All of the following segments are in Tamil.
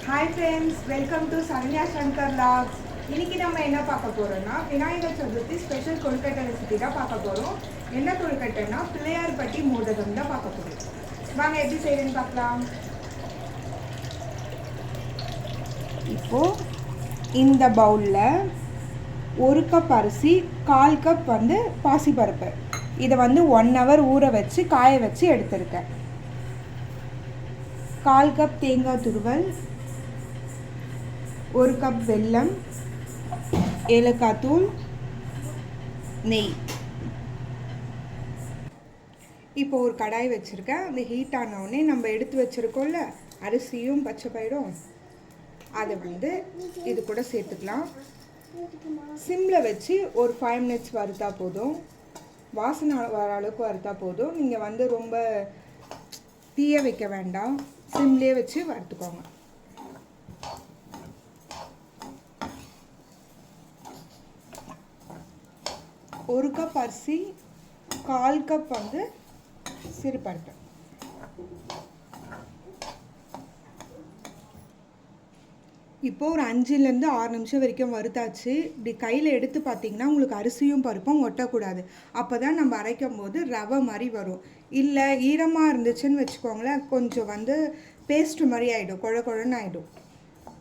Hi friends, welcome to Saranya Shankar logs. இன்றைக்கி நம்ம என்ன பார்க்க போகிறோம்னா விநாயகர் சதுர்த்தி ஸ்பெஷல் கொழுக்கட்டை ரெசிபி தான் பார்க்க போகிறோம். என்ன கொழுக்கட்டைன்னா பிள்ளையார்பட்டி மோதகம் தான் பார்க்க போகிறோம். வாங்க எப்படி செய்யணும்னு பார்க்கலாம். இப்போது இந்த பவுலில் 1 கப் அரிசி, 1/4 கப் பாசிப்பருப்பு, இதை 1 ஹவர் ஊற வச்சு காய வச்சு எடுத்துருக்கேன். 1/4 கப் தேங்காய் துருவல், 1 கப் வெல்லம், ஏலக்காய் தூள், நெய். இப்போ ஒரு கடாய் வச்சுருக்கேன். அந்த ஹீட் ஆனவுடனே நம்ம எடுத்து வச்சுருக்கோம்ல அரிசியும் பச்சை பயிரும், அதை இது கூட சேர்த்துக்கலாம். சிம்மில் வச்சு ஒரு 5 மினிட்ஸ் வறுத்தா போதும். வாசனை வர அளவுக்கு வறுத்தா போதும். நீங்கள் ரொம்ப தீய வைக்க வேண்டாம், சிம்லேயே வச்சு வறுத்துக்கோங்க. ஒரு கப் அரிசி, 1/4 கப் சிறுபருப்பு. இப்போது ஒரு 5லேருந்து 6 நிமிஷம் வரைக்கும் வறுத்தாச்சு. இப்படி கையில் எடுத்து பார்த்தீங்கன்னா உங்களுக்கு அரிசியும் பருப்பும் ஒட்டக்கூடாது. அப்போ தான் நம்ம அரைக்கும் போது ரவை மாதிரி வரும். இல்லை ஈரமாக இருந்துச்சுன்னு வச்சுக்கோங்களேன், கொஞ்சம் பேஸ்ட் மாதிரி ஆகிடும், குழ குழன்னு ஆகிடும்.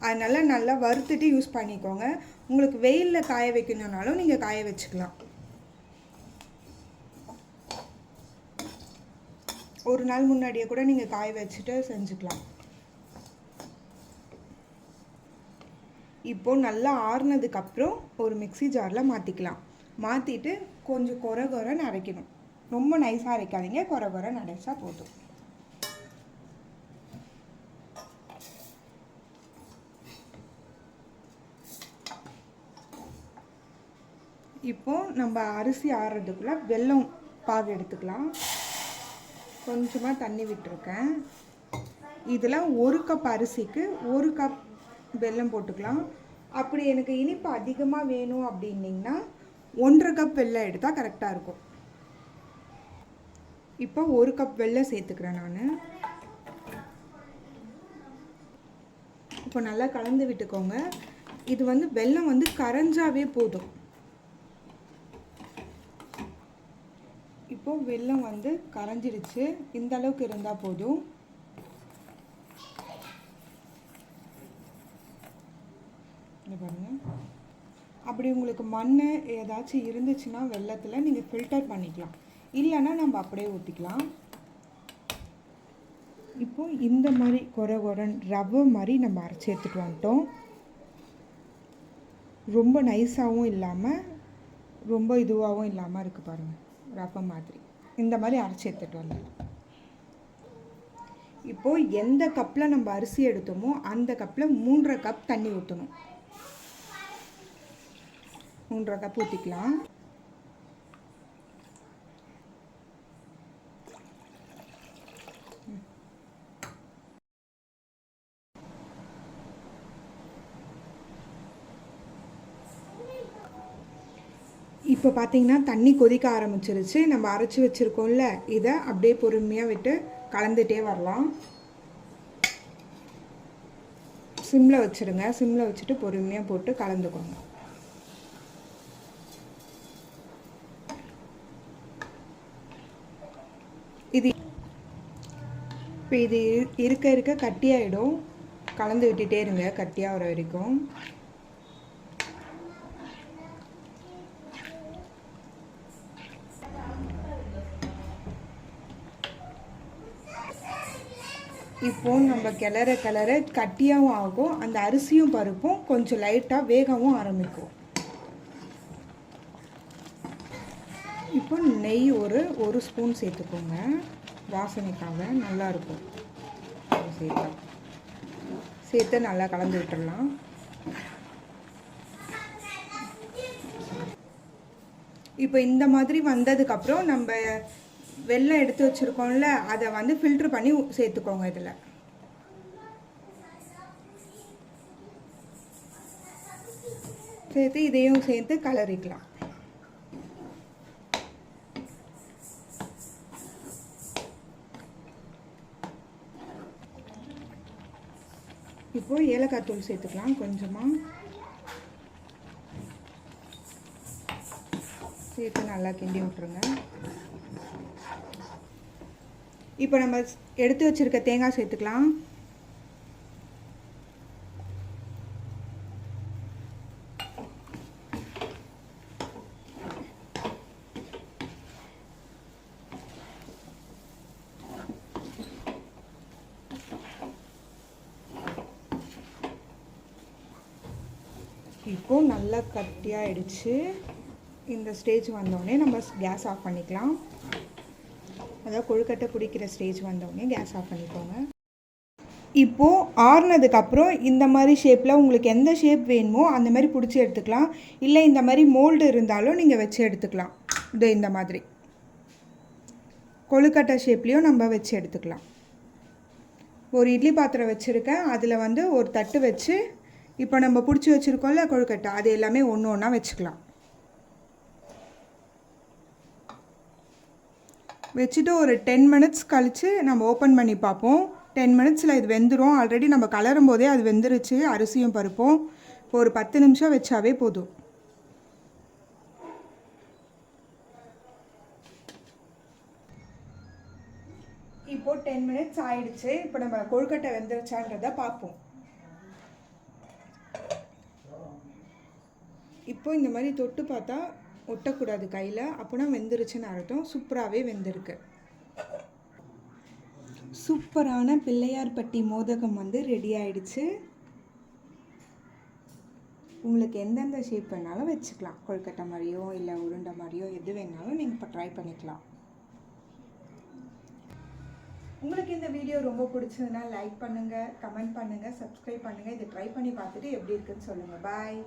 அதனால் நல்லா வறுத்துட்டு யூஸ் பண்ணிக்கோங்க. உங்களுக்கு வெயிலில் காய வைக்கணுன்னாலும் நீங்கள் காய வச்சுக்கலாம். ஒரு நாள் முன்னாடியே கூட நீங்கள் காய வச்சுட்டு செஞ்சுக்கலாம். இப்போது நல்லா ஆறுனதுக்கப்புறம் ஒரு மிக்ஸி ஜாரில் மாற்றிக்கலாம். மாற்றிட்டு கொஞ்சம் கொர கொரன்னு அரைக்கணும். ரொம்ப நைஸாக அரைக்காதீங்க, கொர கொரன்னு அரைச்சா போதும். இப்போது நம்ம அரிசி ஆறுறதுக்குள்ளே வெல்லம் பாகு எடுத்துக்கலாம். கொஞ்சமாக தண்ணி விட்டுருக்கேன். இதில் 1 கப் அரிசிக்கு 1 கப் வெல்லம் போட்டுக்கலாம். அப்படி எனக்கு இனிப்பு அதிகமாக வேணும் அப்படின்னிங்கன்னா 1/2 கப் வெல்லம் எடுத்தால் கரெக்டாக இருக்கும். இப்போ 1 கப் வெல்லம் சேர்த்துக்கிறேன் நான். இப்போ நல்லா கலந்து விட்டுக்கோங்க. இது வெல்லம் கரைஞ்சாவே போதும். இப்போது வெல்லம் கரைஞ்சிடுச்சு. இந்த அளவுக்கு இருந்தால் போதும். பாருங்க, அப்படி உங்களுக்கு மண் ஏதாச்சும் இருந்துச்சுன்னா வெல்லத்தில் நீங்கள் ஃபில்டர் பண்ணிக்கலாம், இல்லைன்னா நம்ம அப்படியே ஊற்றிக்கலாம். இப்போது இந்த மாதிரி கொர கொரன் ரவை மாதிரி நம்ம அரைச்சி எடுத்துகிட்டு வந்துட்டோம். ரொம்ப நைஸாகவும் இல்லாமல் ரொம்ப இதுவாகவும் இல்லாமல் இருக்குது பாருங்கள், ரவை மாதிரி. இந்த மாதிரி அரைச்சி எடுத்துகிட்டு வரலாம். இப்போது எந்த கப்பில் நம்ம அரிசி எடுத்தோமோ அந்த கப்பில் 3/2 கப் தண்ணி ஊற்றணும். 3/2 கப் ஊற்றிக்கலாம். இப்போ பார்த்தீங்கன்னா தண்ணி கொதிக்க ஆரம்பிச்சிருச்சு. நம்ம அரைச்சி வச்சுருக்கோம்ல, இதை அப்படியே பொறுமையாக விட்டு கலந்துகிட்டே வரலாம். சிம்மில் வச்சுருங்க. சிம்மில் வச்சுட்டு பொறுமையாக போட்டு கலந்துக்கோங்க. இப்போ இது இருக்க இருக்க கட்டியாயிடும். கலந்து விட்டுட்டே இருங்க கட்டியாகிற வரைக்கும். இப்போ நம்ம கிளற கிளற கட்டியாகவும் ஆகும். அந்த அரிசியும் பருப்பும் கொஞ்சம் லைட்டாக வேகவும் ஆரம்பிக்கும். இப்போ நெய் ஒரு ஸ்பூன் சேர்த்துக்கோங்க, வாசனைக்காக நல்லாயிருக்கும். சேர்த்து நல்லா கலந்து விட்டுடலாம். இப்போ இந்த மாதிரி வந்ததுக்கப்புறம் நம்ம வெல்லம் எடுத்து வச்சுருக்கோம்ல, அதை ஃபில்ட்ரு பண்ணி சேர்த்துக்கோங்க. இதில் சேர்த்து இதையும் சேர்த்து கலரிக்கலாம். இப்போது ஏலக்காய் தூள் சேர்த்துக்கலாம் கொஞ்சமாக. சேர்த்து நல்லா கிண்டி விட்ருங்க. இப்போ நம்ம எடுத்து வச்சுருக்க தேங்காய் சேர்த்துக்கலாம். இப்போது நல்லா கட்டியாகிடுச்சு. இந்த ஸ்டேஜ் வந்தோடனே நம்ம கேஸ் ஆஃப் பண்ணிக்கலாம். அதாவது கொழுக்கட்டை பிடிக்கிற ஸ்டேஜ் வந்தோடனே கேஸ் ஆஃப் பண்ணிக்கோங்க. இப்போது ஆறுனதுக்கப்புறம் இந்த மாதிரி ஷேப்பில் உங்களுக்கு எந்த ஷேப் வேணுமோ அந்த மாதிரி பிடிச்சி எடுத்துக்கலாம். இல்லை இந்த மாதிரி மோல்டு இருந்தாலும் நீங்கள் வச்சு எடுத்துக்கலாம். இந்த மாதிரி கொழுக்கட்டை ஷேப்லேயும் நம்ம வச்சு எடுத்துக்கலாம். ஒரு இட்லி பாத்திரம் வச்சுருக்கேன். அதில் வந்து ஒரு தட்டு வச்சு இப்போ நம்ம பிடிச்சி வச்சுருக்கோம்ல கொழுக்கட்டை, அது எல்லாமே ஒன்று ஒன்றா வச்சுக்கலாம். வச்சுட்டு ஒரு 10 மினிட்ஸ் கழித்து நம்ம ஓப்பன் பண்ணி பார்ப்போம். 10 மினிட்ஸில் இது வெந்துடும். ஆல்ரெடி நம்ம கலரும் போதே அது வெந்துருச்சு, அரிசியும் பருப்பும். இப்போ ஒரு 10 நிமிஷம் வச்சாவே போதும். இப்போது 10 மினிட்ஸ் ஆயிடுச்சு. இப்போ நம்ம கொழுக்கட்டை வெந்துருச்சான்றதை பார்ப்போம். இப்போ இந்த மாதிரி தொட்டு பார்த்தா ஒட்டக்கூடாது கையில், அப்போனா வெந்துருச்சுன்னு அர்த்தம். சூப்பராகவே வெந்திருக்கு. சூப்பரான பிள்ளையார்பட்டி மோதகம் வந்து ரெடி ஆயிடுச்சு. உங்களுக்கு எந்தெந்த ஷேப் வேணாலும் வச்சுக்கலாம். கொழுக்கட்டை மாதிரியோ இல்லை உருண்டை மாதிரியோ எது வேணாலும் நீங்கள் இப்போ ட்ரை பண்ணிக்கலாம். உங்களுக்கு இந்த வீடியோ ரொம்ப பிடிச்சதுன்னா லைக் பண்ணுங்கள், கமெண்ட் பண்ணுங்கள், சப்ஸ்கிரைப் பண்ணுங்கள். இதை ட்ரை பண்ணி பார்த்துட்டு எப்படி இருக்குன்னு சொல்லுங்கள். பாய்.